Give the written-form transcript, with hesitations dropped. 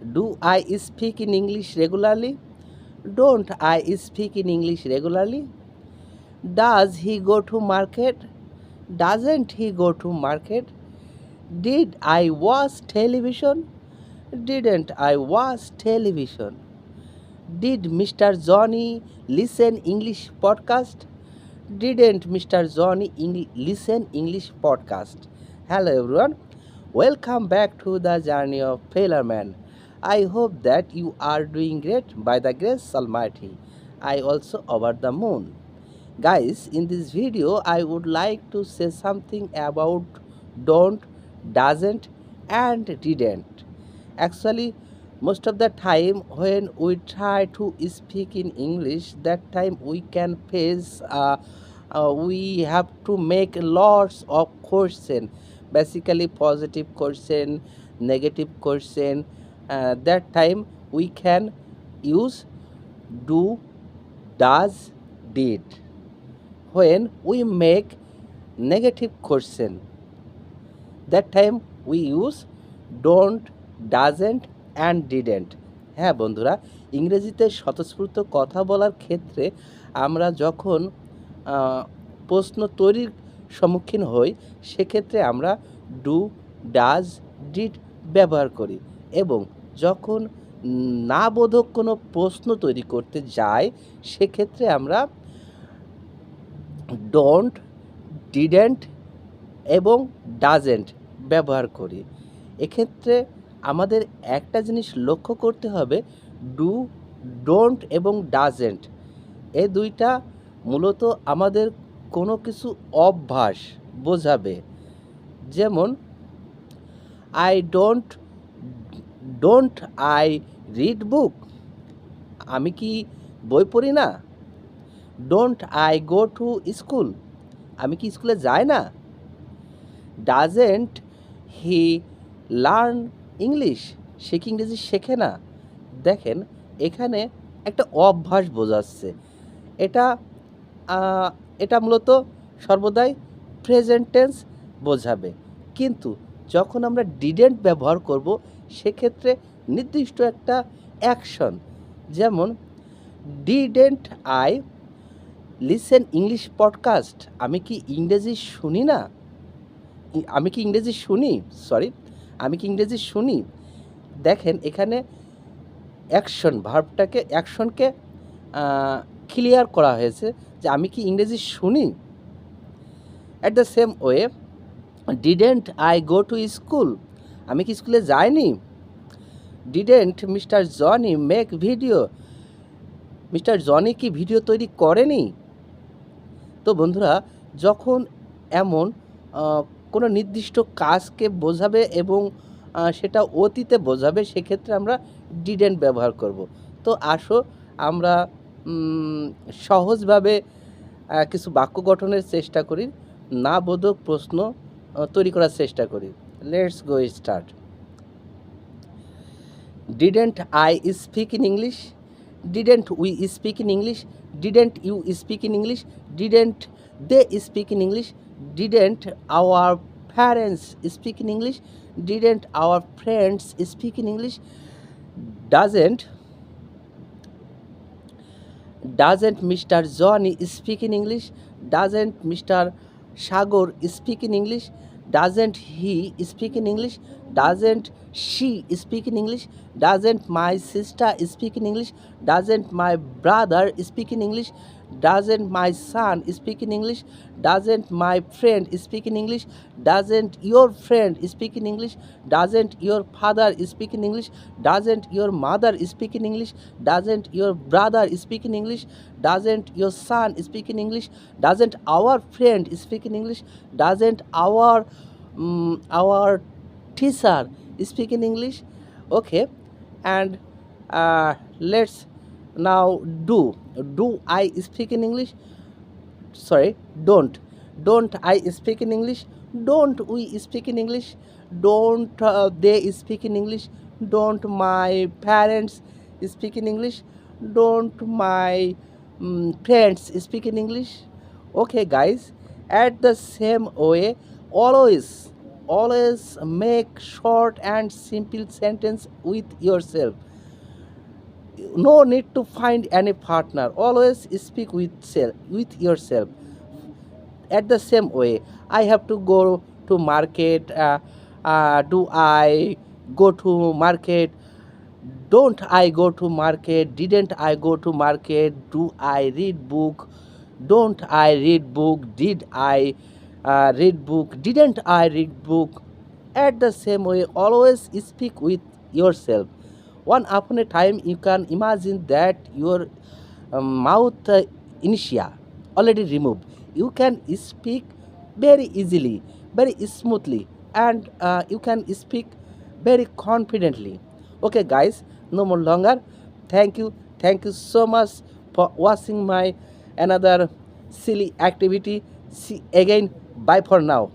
Do I speak in English regularly? Don't I speak in English regularly? Does he go to market? Doesn't he go to market? Did I watch television? Didn't I watch television? Did Mr. Johnny listen English podcast? Didn't Mr. Johnny listen English podcast? Hello everyone. Welcome back to the journey of Failure Man. I hope that you are doing great by the grace Almighty. I also over the moon. Guys, in this video I would like to say something about don't, doesn't and didn't. Actually, most of the time when we try to speak in English, that time we can face we have to make lots of question, basically positive question, negative question. That time we can use do, does, did. When we make negative question, that time we use don't, doesn't and didn't. হ্যাঁ বন্ধুরা, ইংরেজিতে স্বতঃস্ফূর্ত কথা বলার ক্ষেত্রে আমরা যখন আহ, প্রশ্ন তৈরির সম্মুখীন হই, সেক্ষেত্রে আমরা ডু, ডাজ, ডিড ব্যবহার করি। এবং যখন না বোধক কোনো প্রশ্ন তৈরি করতে যাই, সেক্ষেত্রে আমরা ডোন্ট, ডিডেন্ট এবং ডাজেন্ট ব্যবহার করি। এক্ষেত্রে আমাদের একটা জিনিস লক্ষ্য করতে হবে, ডু, ডোন্ট এবং ডাজেন্ট এই দুইটা মূলত আমাদের কোনো কিছু অভ্যাস বোঝাবে। যেমন আই ডোন্ট আই রিড বুক, আমি কি বই পড়ি না? Don't I go to school, আমি কি স্কুলে যাই না? ডাজেন্ট হি লার্ন ইংলিশ, সে কি ইংরেজি শেখে না? দেখেন, এখানে একটা অভ্যাস বোঝাচ্ছে। এটা এটা মূলত সর্বদাই প্রেজেন্ট টেন্স বোঝাবে। কিন্তু যখন আমরা ডিডেন্ট ব্যবহার করব, সেক্ষেত্রে নির্দিষ্ট একটা অ্যাকশন। যেমন didn't I listen English podcast, আমি কি ইংরেজি শুনি না? আমি কি ইংরেজি শুনি? সরি, আমি কি ইংরেজি শুনি? দেখেন, এখানে অ্যাকশনকে ক্লিয়ার করা হয়েছে যে আমি কি ইংরেজি শুনি। At the same way, didn't I go to school, আমি কি স্কুলে যাইনি? Didn't mister Johnny make video, mister Johnny কি ভিডিও তৈরি করেনি? তো বন্ধুরা, যখন এমন কোনো নির্দিষ্ট কাজকে বোঝাবে এবং সেটা অতীতে বোঝাবে, সেক্ষেত্রে আমরা ডিডেন্ট ব্যবহার করব। তো আসো আমরা সহজভাবে কিছু বাক্য গঠনের চেষ্টা করি, না বোধক প্রশ্ন তৈরি করার চেষ্টা করি। Let's go start. Didn't I speak in English? Didn't we speak in English? Didn't you speak in English? Didn't they speak in English? Didn't our parents speak in English? Didn't our friends speak in English? Doesn't Mr. Johnny speak in English? Doesn't Mr. Shagor speak in English? Doesn't he speak in English? Doesn't she speak in English? Doesn't my sister speak in English? Doesn't my brother speak in English? Doesn't my son speak in English? Doesn't my friend speak in English? Doesn't your friend speak in English? Doesn't your father speak in English? Doesn't your mother speak in English? Doesn't your brother speak in English? Doesn't your son speak in English? Doesn't our friend speak in English? Doesn't our teacher speak in English? Okay, and let's now do I speak in English? Sorry, don't I speak in English? Don't we speak in English? Don't they speak in English? Don't my parents speak in English? Don't my friends speak in English? Okay guys, at the same way, always always make short and simple sentence with yourself. No need to find any partner. Always speak with yourself. At the same way, I have to go to market. Do I go to market? Don't I go to market? Didn't I go to market? Do I read book? Don't I read book? Did I read book? Didn't I read book? At the same way, always speak with yourself. One upon a time, you can imagine that your mouth inertia already removed. You can speak very easily, very smoothly, and you can speak very confidently. Okay, guys, no more longer. Thank you so much for watching my another silly activity. See again. Bye for now.